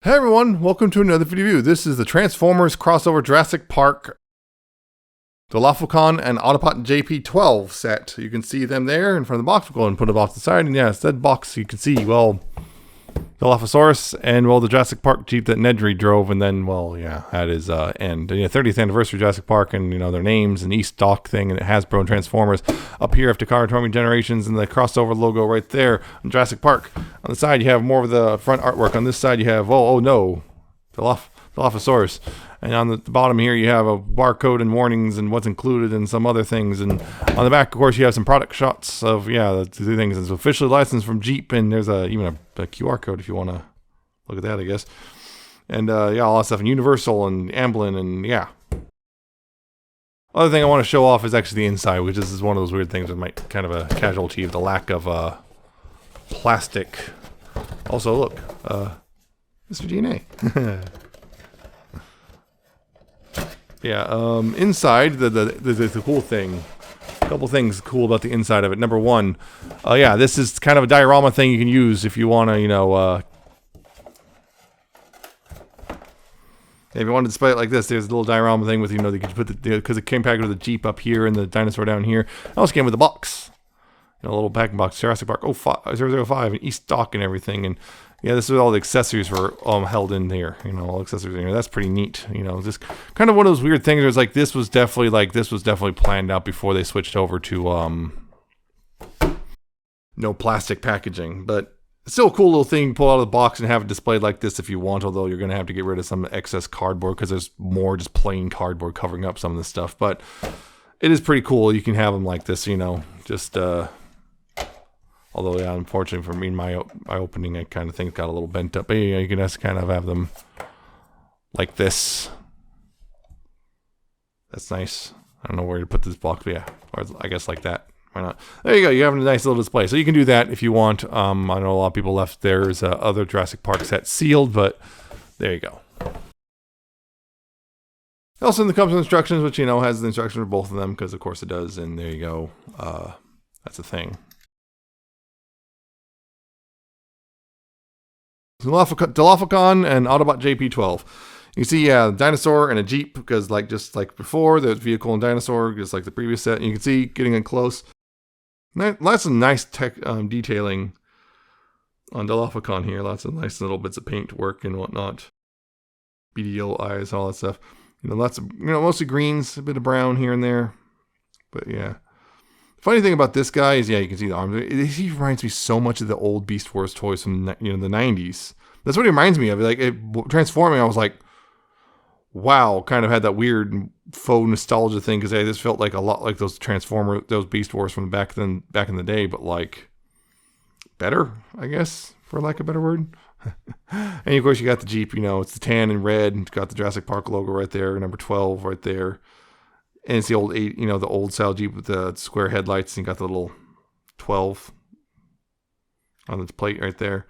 Hey everyone, welcome to another video review. This is the Transformers crossover Jurassic Park Dilophocon and Autobot JP12 set. You can see them there in front of the box. We'll go and put it off the side. And yeah, it's that box you can see, well, Dilophosaurus and, well, the Jurassic Park Jeep that Nedry drove. And then, well, yeah, that is end. And, yeah, 30th anniversary of Jurassic Park and, you know, their names and East Dock thing and Hasbro and Transformers up here after Takara Generations and the crossover logo right there on Jurassic Park. On the side, you have more of the front artwork. On this side, you have, oh no, Dilophosaurus. And on the bottom here, you have a barcode and warnings and what's included and some other things. And on the back, of course, you have some product shots of, yeah, the two things. It's officially licensed from Jeep, and there's even a QR code if you want to look at that, I guess. And, yeah, all that stuff. And Universal and Amblin and, yeah. Other thing I want to show off is actually the inside, which is one of those weird things that might kind of a casualty of the lack of plastic. Also, look, Mr. DNA. Yeah, inside, the cool thing, a couple things cool about the inside of it. Number one, yeah, this is kind of a diorama thing you can use if you want to, you know, if you want to display it like this, there's a little diorama thing with, you know, you can put because it came packaged with the Jeep up here and the dinosaur down here. It also came with a box, you know, a little packing box, Jurassic Park 005 and East Dock and everything, and yeah, this is all the accessories were held in here. You know, all accessories in here. That's pretty neat. You know, just kind of one of those weird things. Where it's like this was definitely planned out before they switched over to no plastic packaging. But it's still a cool little thing to pull out of the box and have it displayed like this if you want. Although you're gonna have to get rid of some excess cardboard because there's more just plain cardboard covering up some of this stuff. But it is pretty cool. You can have them like this. You know, just. Although, yeah, unfortunately for me, in my opening, I kind of think got a little bent up. But yeah, you can just kind of have them like this. That's nice. I don't know where to put this box, but yeah, or I guess like that. Why not? There you go. You have a nice little display. So you can do that if you want. I know a lot of people left theirs other Jurassic Park sets sealed, but there you go. Also, comes with instructions, which, you know, has the instructions for both of them, because of course it does. And there you go. That's the thing. Dilophocon and Autobot JP12. You see, yeah, dinosaur and a Jeep, because just like before, the vehicle and dinosaur, just like the previous set. And you can see getting in close. Lots of nice tech detailing on Dilophocon here. Lots of nice little bits of paint work and whatnot. BDO eyes, all that stuff. You know, lots of, you know, mostly greens, a bit of brown here and there. But yeah. Funny thing about this guy is, yeah, you can see the arms. He reminds me so much of the old Beast Wars toys from, you know, the 90s. That's what he reminds me of. Like, transforming, I was like, wow, kind of had that weird faux nostalgia thing, because this felt like a lot like those Beast Wars from back in the day, but like better, I guess, for lack of a better word. And of course, you got the Jeep. You know, it's the tan and red, and got the Jurassic Park logo right there, number 12 right there. And it's the old the old style Jeep with the square headlights, and you got the little 12 on the plate right there.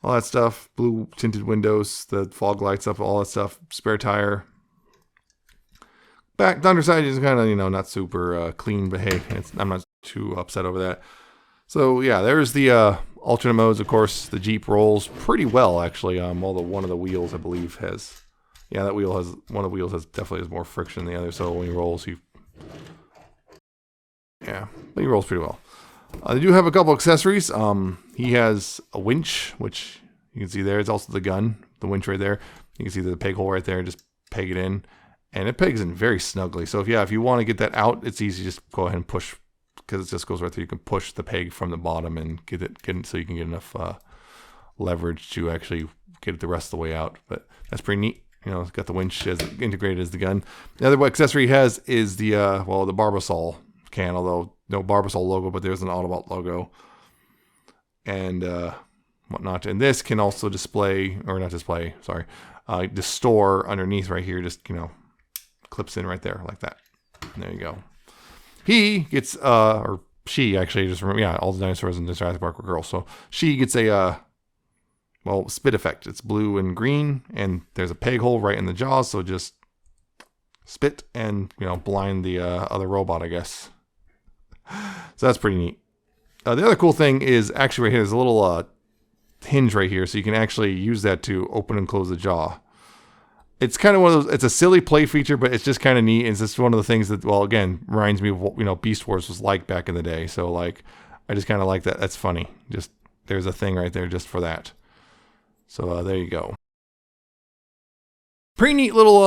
All that stuff, blue tinted windows, the fog lights up, all that stuff, spare tire. Back, the underside is kind of, you know, not super clean, but hey, I'm not too upset over that. So yeah, there's the alternate modes. Of course, the Jeep rolls pretty well, actually. Although one of the wheels, I believe, has... Yeah, one of the wheels definitely has more friction than the other, so when he rolls, yeah, but he rolls pretty well. They do have a couple accessories. He has a winch, which you can see there. It's also the gun, the winch right there. You can see the peg hole right there. Just peg it in, and it pegs in very snugly. So if you want to get that out, it's easy. Just go ahead and push, because it just goes right through. You can push the peg from the bottom and get it so you can get enough leverage to actually get it the rest of the way out. But that's pretty neat. You know, it's got the winch as integrated as the gun. The other accessory he has is the the Barbasol can, although no Barbasol logo, but there's an Autobot logo and whatnot. And this can also display, or not display, sorry, the store underneath right here. Just, you know, clips in right there like that. And there you go. He gets or she actually, just remember, yeah, all the dinosaurs in Jurassic Park were girls, so she gets a well, spit effect. It's blue and green, and there's a peg hole right in the jaws, so just spit and, you know, blind the other robot, I guess. So that's pretty neat. The other cool thing is actually right here. There's a little hinge right here, so you can actually use that to open and close the jaw. It's kind of one of those, it's a silly play feature, but it's just kind of neat. It's just one of the things that, well, again, reminds me of what, you know, Beast Wars was like back in the day. So, like, I just kind of like that. That's funny. Just, there's a thing right there just for that. So, there you go. Pretty neat little,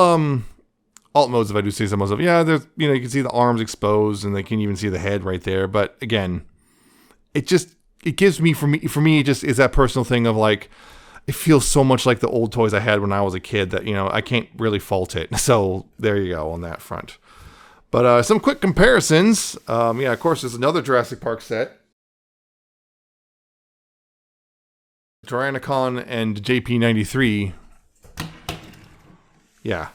alt modes, if I do say so myself. Yeah, there's, you know, you can see the arms exposed, and they can even see the head right there. But, again, it gives me, for me, it just is that personal thing of, like, it feels so much like the old toys I had when I was a kid that, you know, I can't really fault it. So there you go on that front. But some quick comparisons. Yeah, of course, there's another Jurassic Park set. Dilophocon and JP93. Yeah.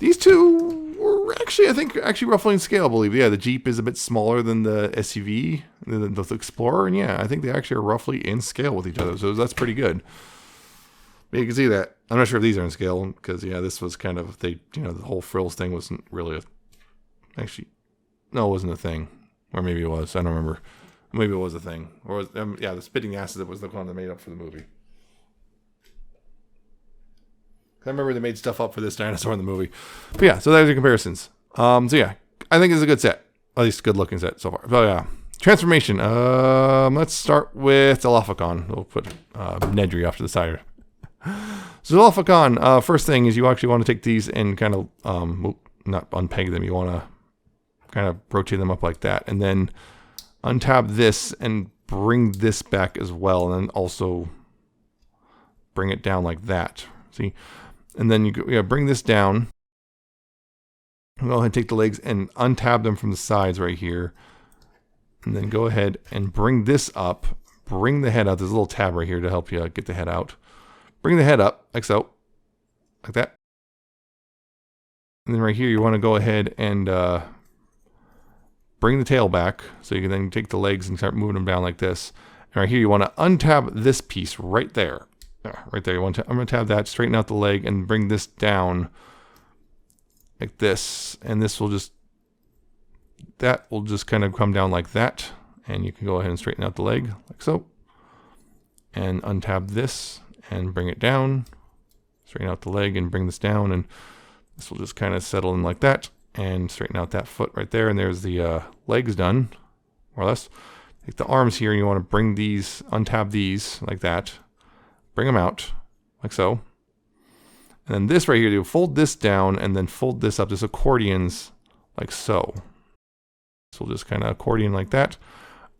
These two were actually, I think, roughly in scale, I believe. Yeah, the Jeep is a bit smaller than the SUV, the Explorer, and yeah, I think they actually are roughly in scale with each other, so that's pretty good. But you can see that. I'm not sure if these are in scale, because, yeah, this was kind of, the whole frills thing wasn't really actually, no, it wasn't a thing. Or maybe it was, I don't remember. Maybe it was a thing. Or, yeah, the spitting acid was the one that made up for the movie. I remember they made stuff up for this dinosaur in the movie. But yeah, so there's your comparisons. So yeah, I think it's a good set. At least a good looking set so far. So yeah. Transformation. Let's start with Dilophocon. We'll put Nedry off to the side. So Dilophocon, first thing is you actually want to take these and kind of, not unpeg them. You want to kind of rotate them up like that. And then untab this and bring this back as well. And then also bring it down like that. See? And then you bring this down. Go ahead and take the legs and untab them from the sides right here. And then go ahead and bring this up. Bring the head out. There's a little tab right here to help you get the head out. Bring the head up, like so. Like that. And then right here you want to go ahead and bring the tail back. So you can then take the legs and start moving them down like this. And right here you want to untab this piece right there. Right there, I'm going to tab that, straighten out the leg, and bring this down like this. And this will just, that will just kind of come down like that. And you can go ahead and straighten out the leg like so. And untab this and bring it down. Straighten out the leg and bring this down. And this will just kind of settle in like that. And straighten out that foot right there. And there's the legs done, more or less. Take the arms here and you want to bring these, untab these like that. Bring them out, like so. And then this right here, you fold this down and then fold this up. This accordions, like so. So we'll just kind of accordion like that.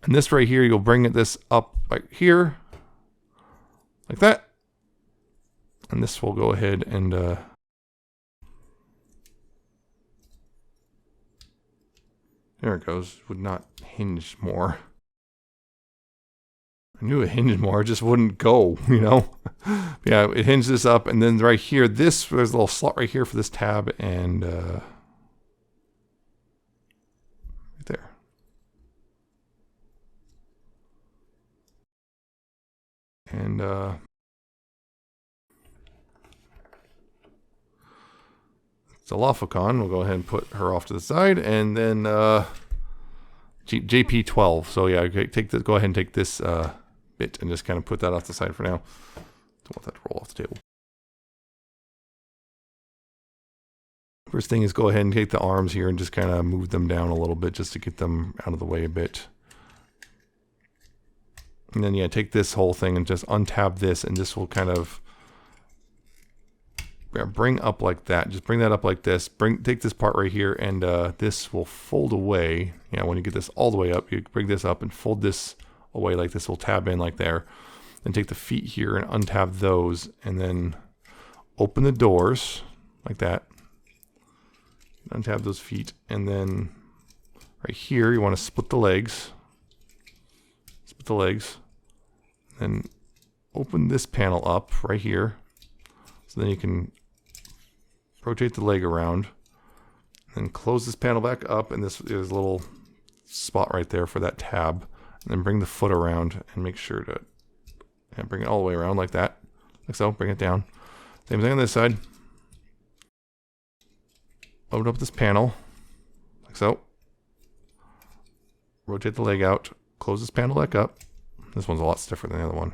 And this right here, you'll bring this up like here, like that. And this will go ahead and there it goes. Would not hinge more. I knew it hinged more, it just wouldn't go, you know? Yeah, it hinged this up, and then right here, there's a little slot right here for this tab, and right there. And Dilophocon, we'll go ahead and put her off to the side, and then JP12. So yeah, take this, go ahead and take this bit and just kind of put that off the side for now. Don't want that to roll off the table. First thing is go ahead and take the arms here and just kind of move them down a little bit just to get them out of the way a bit. And then yeah, take this whole thing and just untab this, and this will kind of bring up like that. Just bring that up like this. Take this part right here, and this will fold away. Yeah, when you get this all the way up, you bring this up and fold this away like this. Will tab in like there. Then take the feet here and untab those, and then open the doors like that. Untab those feet, and then right here you want to split the legs. Split the legs. Then open this panel up right here. So then you can rotate the leg around, then close this panel back up, and this is a little spot right there for that tab. And then bring the foot around and make sure to bring it all the way around like that, like so. Bring it down. Same thing on this side. Open up this panel, like so. Rotate the leg out. Close this panel back up. This one's a lot stiffer than the other one.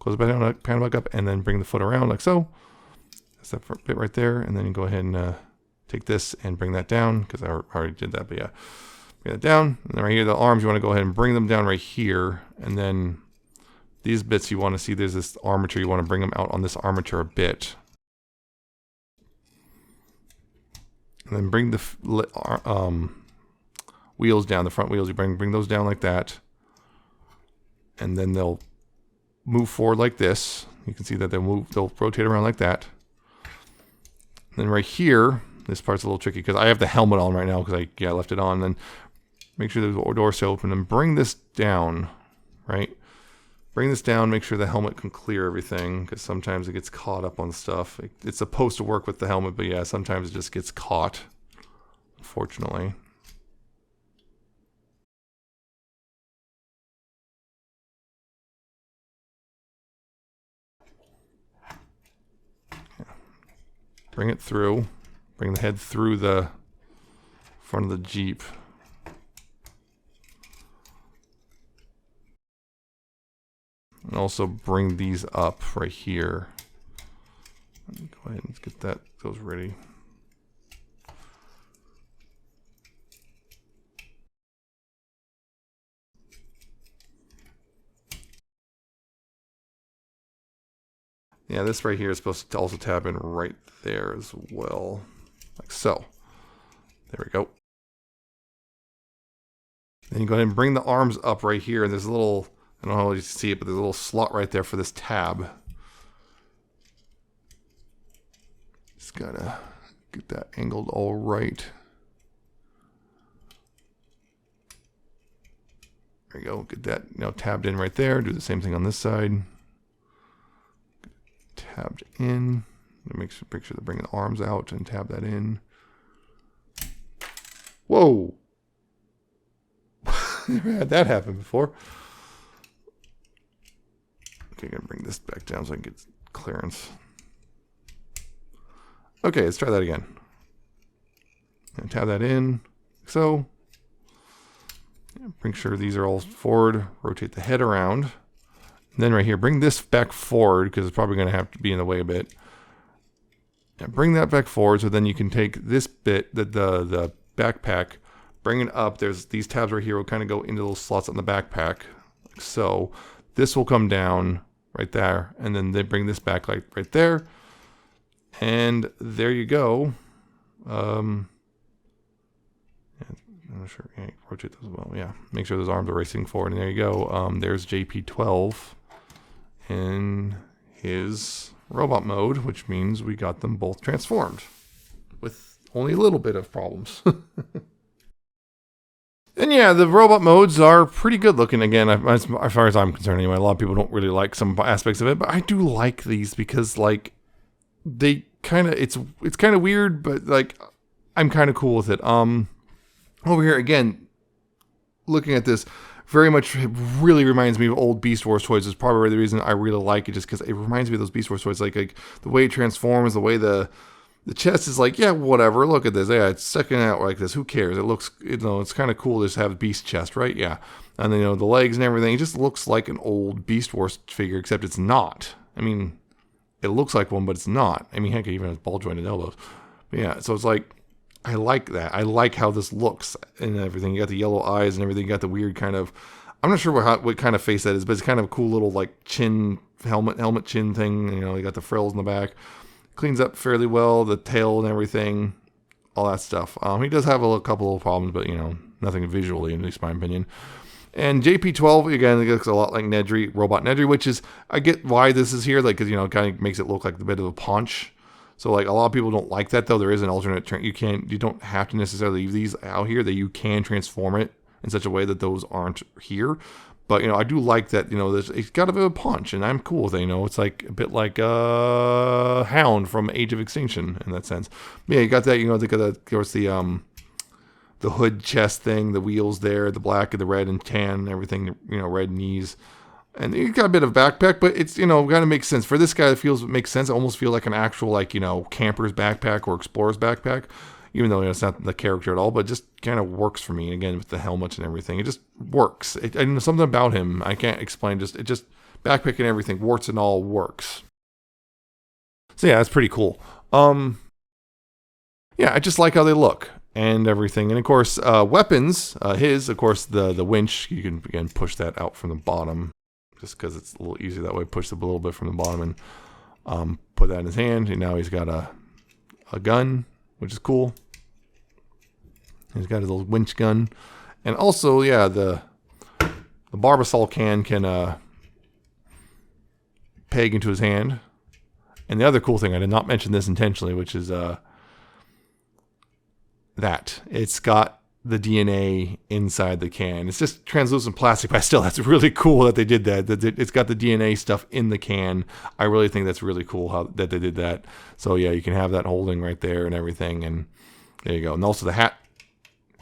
Close it back down, pan it back up, and then bring the foot around like so. That's that bit right there, and then you go ahead and take this and bring that down, because I already did that, but yeah. Bring that down, and then right here, the arms, you want to go ahead and bring them down right here, and then these bits you want to see, there's this armature, you want to bring them out on this armature a bit. And then bring the wheels down, the front wheels, you bring those down like that. And then they'll move forward like this. You can see that they'll rotate around like that. And then right here, this part's a little tricky because I have the helmet on right now because I left it on. Then make sure the door's open and bring this down, right? Bring this down, make sure the helmet can clear everything, because sometimes it gets caught up on stuff. It's supposed to work with the helmet, but yeah, sometimes it just gets caught, unfortunately. Yeah. Bring it through. Bring the head through the front of the Jeep. And also bring these up right here. Go ahead and get those ready. Yeah, this right here is supposed to also tab in right there as well. Like so. There we go. Then you go ahead and bring the arms up right here, and there's a little, I don't know how you see it, but there's a little slot right there for this tab. Just gotta get that angled all right. There you go. Get that now tabbed in right there. Do the same thing on this side. Tabbed in. Make sure to bring the arms out and tab that in. Whoa! Never had that happen before. Okay, I'm gonna bring this back down so I can get clearance. Okay, let's try that again. And tab that in, so. Make sure these are all forward. Rotate the head around. And then right here, bring this back forward because it's probably going to have to be in the way a bit. And bring that back forward so then you can take this bit, the backpack, bring it up. There's these tabs right here will kind of go into those slots on the backpack. Like so. This will come down right there. And then they bring this back like right there. And there you go. I'm not sure. Yeah, rotate those as well. Yeah, make sure those arms are racing forward. And there you go. There's JP12 in his robot mode, which means we got them both transformed with only a little bit of problems. And yeah, the robot modes are pretty good looking. Again, as far as I'm concerned, anyway. A lot of people don't really like some aspects of it, but I do like these because, like, they kind of it's kind of weird, but like I'm kind of cool with it. Over here again, looking at this, very much really reminds me of old Beast Wars toys. Is probably the reason I really like it, just because it reminds me of those Beast Wars toys. Like the way it transforms, the way the chest is like, yeah, whatever. Look at this. Yeah, it's sticking out like this. Who cares? It looks, it's kind of cool to just have a Beast chest, right? Yeah, and then the legs and everything. It just looks like an old Beast Wars figure, except it's not. I mean, it looks like one, but it's not. I mean, heck, it even has ball jointed elbows. But yeah, so it's like, I like that. I like how this looks and everything. You got the yellow eyes and everything. You got the weird kind of, I'm not sure what kind of face that is, but it's kind of a cool little like chin, helmet chin thing. You got the frills in the back. Cleans up fairly well, the tail and everything, all that stuff. He does have a couple of problems, but nothing visually, at least my opinion. And JP12, again, it looks a lot like Nedry, Robot Nedry, which is, I get why this is here, like, because, it kind of makes it look like a bit of a paunch. So, like, a lot of people don't like that, though. There is an alternate, you don't have to necessarily leave these out here, that you can transform it in such a way that those aren't here. But, I do like that, it's got a bit of a punch, and I'm cool with it, it's like a bit like a Hound from Age of Extinction, in that sense. But yeah, you got that, they got, of course, the hood chest thing, the wheels there, the black and the red and tan and everything, red knees. And you got a bit of backpack, but it's, kind of makes sense. For this guy, it makes sense. It almost feel like an actual, like, camper's backpack or explorer's backpack. even though it's not the character at all, but just kind of works for me. Again, with the helmet and everything, it just works. And something about him, I can't explain. It just backpick and everything, warts and all, works. So yeah, that's pretty cool. Yeah, I just like how they look and everything. And of course, weapons, of course, the winch, you can again push that out from the bottom just because it's a little easier that way. Push it a little bit from the bottom and put that in his hand. And now he's got a gun, which is cool. He's got his little winch gun. And also, yeah, the Barbasol can peg into his hand. And the other cool thing, I did not mention this intentionally, which is that it's got the DNA inside the can. It's just translucent plastic, but still, that's really cool that they did that. That it's got the DNA stuff in the can. I really think that's really cool that they did that. So yeah, you can have that holding right there and everything, and there you go. And also the hat,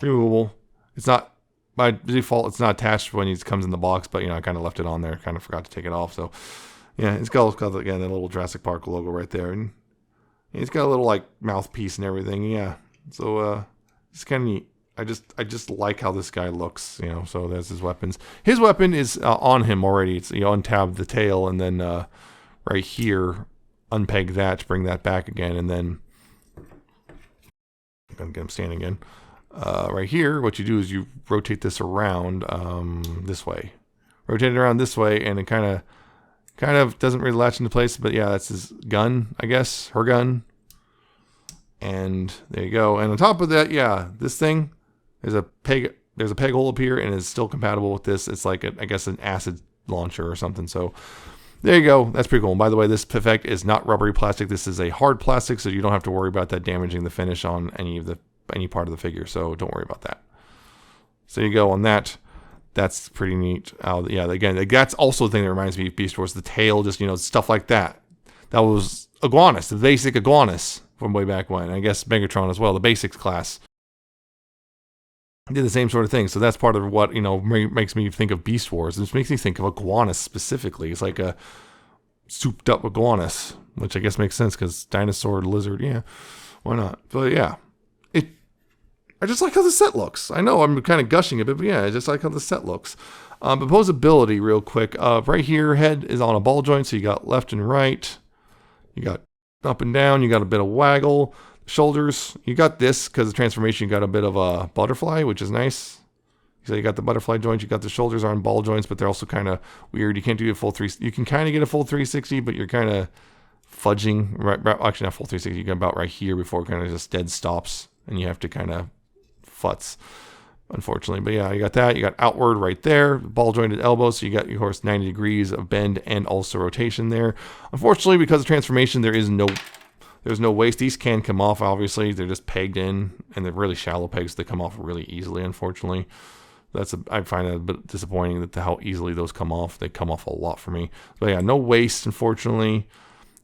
removable. It's not, by default, it's not attached when it comes in the box, but I kind of left it on there. Kind of forgot to take it off. So yeah, it's got again that little Jurassic Park logo right there, and it's got a little like mouthpiece and everything. Yeah, so it's kind of neat. I just like how this guy looks. So there's his weapons. His weapon is on him already. It's untab the tail and then right here unpeg that to bring that back again, and then I'm gonna get him standing again. Right here, what you do is you rotate this around this way. Rotate it around this way, and it kind of doesn't really latch into place, but yeah, that's his gun, I guess, her gun. And there you go. And on top of that, yeah, this thing, there's a peg hole up here, and it's still compatible with this. It's like I guess an acid launcher or something. So there you go. That's pretty cool. And by the way, this effect is not rubbery plastic. This is a hard plastic, so you don't have to worry about that damaging the finish on any part of the figure. So don't worry about that. So you go on that. That's pretty neat. Yeah, again, that's also the thing that reminds me of Beast Wars. The tail, just, stuff like that. That was Iguanus, the basic Iguanus from way back when. I guess Megatron as well, the basics class. Did the same sort of thing. So that's part of what, makes me think of Beast Wars. This makes me think of Iguanus specifically. It's like a souped up Iguanus, which I guess makes sense because dinosaur, lizard, yeah, why not? But yeah. I just like how the set looks. I know I'm kind of gushing a bit, but yeah, I just like how the set looks. But posability, real quick. Right here, head is on a ball joint, so you got left and right. You got up and down. You got a bit of waggle. Shoulders, you got this because of transformation. You got a bit of a butterfly, which is nice. So you got the butterfly joint. You got the shoulders are on ball joints, but they're also kind of weird. You can't do a full You can kind of get a full 360, but you're kind of fudging. Right, actually, not full 360. You get about right here before it kind of just dead stops, and you have to kind of futz, unfortunately. But yeah, you got that. You got outward right there, ball jointed elbow. So you got, of course, 90 degrees of bend and also rotation there. Unfortunately, because of transformation, there's no waist. These can come off, obviously. They're just pegged in, and they're really shallow pegs. They come off really easily, unfortunately. I find that a bit disappointing that how easily those come off. They come off a lot for me. But yeah, no waist, unfortunately.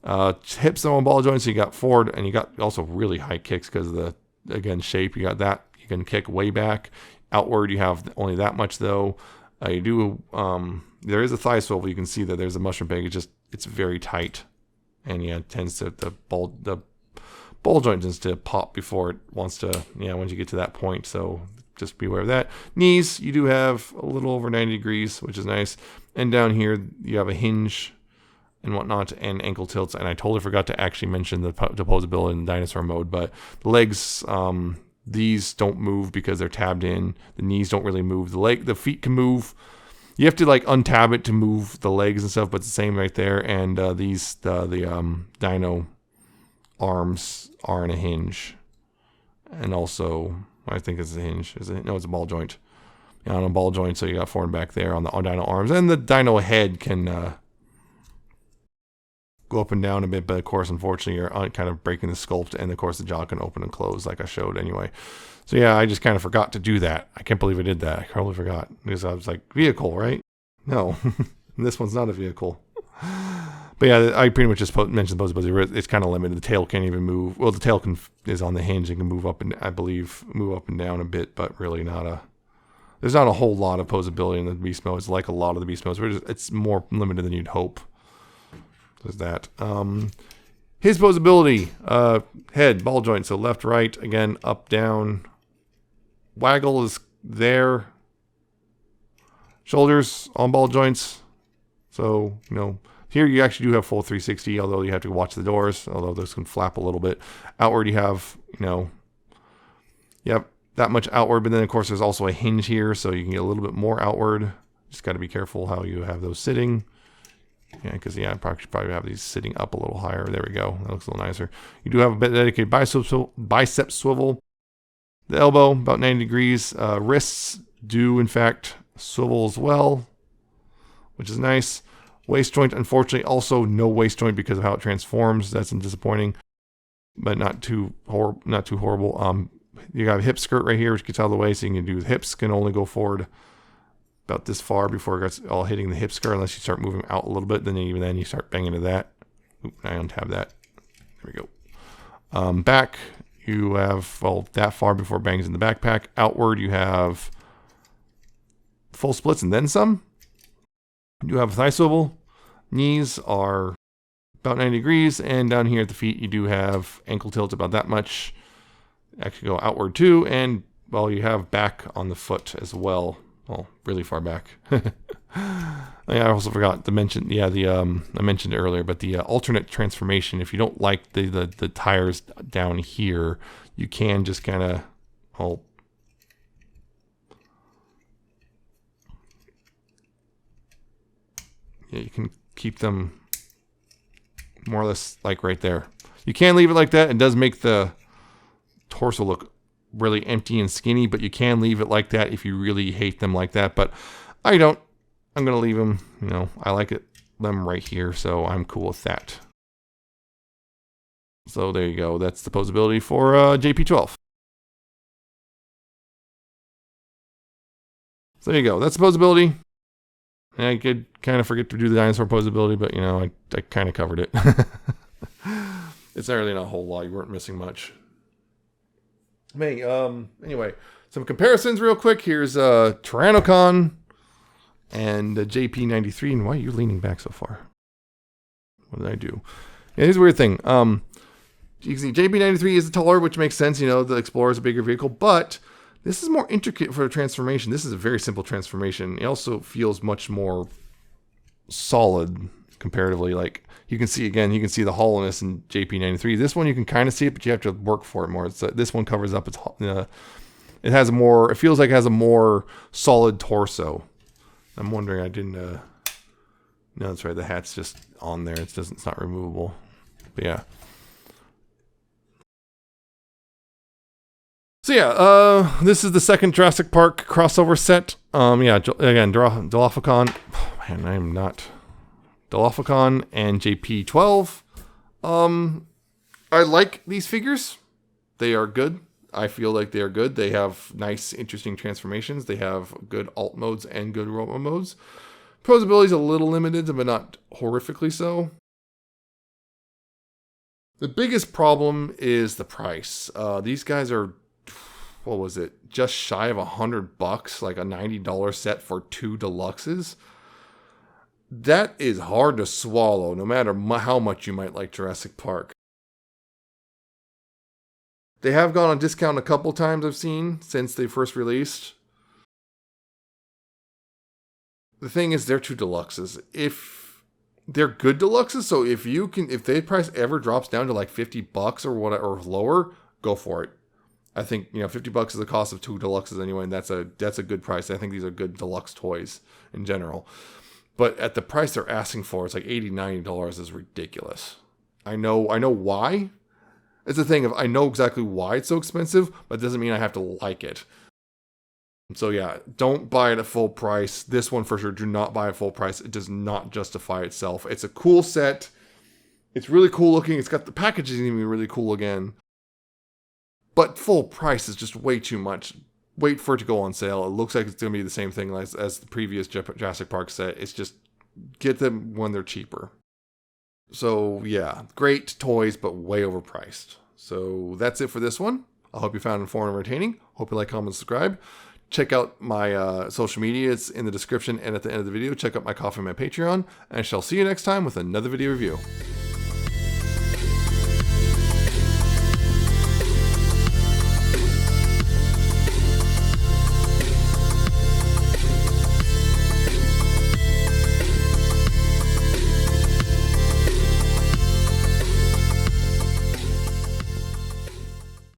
Hips on ball joints. So you got forward, and you got also really high kicks because of the, again, shape. You got that. You can kick way back. Outward, you have only that much, though. You do. There is a thigh swivel. You can see that there's a mushroom peg. It's very tight. And yeah, it tends to, the ball joint tends to pop before it wants to, once you get to that point. So just beware of that. Knees, you do have a little over 90 degrees, which is nice. And down here, you have a hinge and whatnot, and ankle tilts. And I totally forgot to actually mention the posability in dinosaur mode, but the legs, these don't move because they're tabbed in. The knees don't really move. The feet can move. You have to like untab it to move the legs and stuff, but it's the same right there. And the dino arms are in a hinge, and also I think it's a hinge. No, it's a ball joint. On a ball joint, so you got forward and back there on the dino arms, and the dino head can go up and down a bit. But of course, unfortunately, you're kind of breaking the sculpt, and of course, the jaw can open and close, like I showed anyway. So yeah, I just kind of forgot to do that. I can't believe I did that. I totally forgot. Because I was like, vehicle, right? No, this one's not a vehicle. But yeah, I pretty much just mentioned the posability. It's kind of limited. The tail can't even move. Well, the tail is on the hinge and can move up and, I believe, move up and down a bit, but really there's not a whole lot of posability in the beast mode. It's like a lot of the beast modes. It's more limited than you'd hope. There's that. His posability, head, ball joint, so left, right, again, up, down. Waggle is there. Shoulders on ball joints. So, you know, here you actually do have full 360, although you have to watch the doors, although those can flap a little bit. Outward you have, you know, yep, that much outward, but then of course there's also a hinge here, so you can get a little bit more outward. Just got to be careful how you have those sitting. Yeah, because I probably have these sitting up a little higher. There we go. That looks a little nicer. You do have a bit dedicated bicep swivel. The elbow, about 90 degrees. Wrists do, in fact, swivel as well, which is nice. Waist joint, unfortunately, also no waist joint because of how it transforms. That's disappointing, but not too horrible. You got a hip skirt right here, which gets out of the way, so you can do the hips can only go forward about this far before it gets all hitting the hip skirt, unless you start moving out a little bit. Then even then you start banging to that. Oop, I don't have that. There we go. Back, you have, well, that far before it bangs in the backpack. Outward, you have full splits and then some. You have a thigh swivel. Knees are about 90 degrees. And down here at the feet, you do have ankle tilt about that much. Actually go outward too. And, well, you have back on the foot as well. Well, really far back. I also forgot to mention, yeah, I mentioned it earlier, but the alternate transformation, if you don't like the tires down here, you can just kind of, well, yeah, you can keep them more or less like right there. You can leave it like that. It does make the torso look really empty and skinny, but you can leave it like that if you really hate them like that. But I don't. I'm going to leave them, you know, I like them right here, so I'm cool with that. So there you go. That's the posability for JP12. So there you go. That's the posability. And I could kind of forget to do the dinosaur posability, but, you know, I kind of covered it. It's not really not a whole lot. You weren't missing much. Hey, anyway, some comparisons real quick. Here's Tyrannocon and JP93. And why are you leaning back so far? What did I do? Yeah, here's a weird thing. You can see JP93 is taller, which makes sense. You know, the Explorer is a bigger vehicle, but this is more intricate for a transformation. This is a very simple transformation. It also feels much more solid comparatively. Like you can see, again, you can see the hollowness in JP93. This one you can kind of see it, but you have to work for it more. It's this one covers up its. It has a more. It feels like it has a more solid torso. I'm wondering. I didn't. No, that's right. The hat's just on there. It's not removable. But yeah. So yeah, this is the second Jurassic Park crossover set. Yeah, again, Dilophocon. Oh, man, I am not. Dilophocon and JP12. I like these figures. They are good. I feel like they are good. They have nice, interesting transformations. They have good alt modes and good robot modes. Posability is a little limited, but not horrifically so. The biggest problem is the price. These guys are, what was it? Just shy of $100, like a $90 set for 2 deluxes. That is hard to swallow, no matter how much you might like Jurassic Park. They have gone on discount a couple times I've seen since they first released. The thing is, they're 2 deluxes. If they're good deluxes, so if their price ever drops down to like $50 or whatever or lower, go for it. I think, you know, $50 is the cost of 2 deluxes anyway, and that's a good price. I think these are good deluxe toys in general. But at the price they're asking for, it's like $80, $90 is ridiculous. I know why. It's the thing of I know exactly why it's so expensive, but it doesn't mean I have to like it. So yeah, don't buy it at full price. This one for sure, do not buy it at full price. It does not justify itself. It's a cool set. It's really cool looking. It's got the packaging even really cool again. But full price is just way too much. Wait for it to go on sale. It looks like it's going to be the same thing as the previous Jurassic Park set. It's just get them when they're cheaper. So yeah, great toys, but way overpriced. So that's it for this one. I hope you found it informative and entertaining. Hope you like, comment, subscribe. Check out my social media. It's in the description and at the end of the video. Check out my Ko-fi and my Patreon. And I shall see you next time with another video review.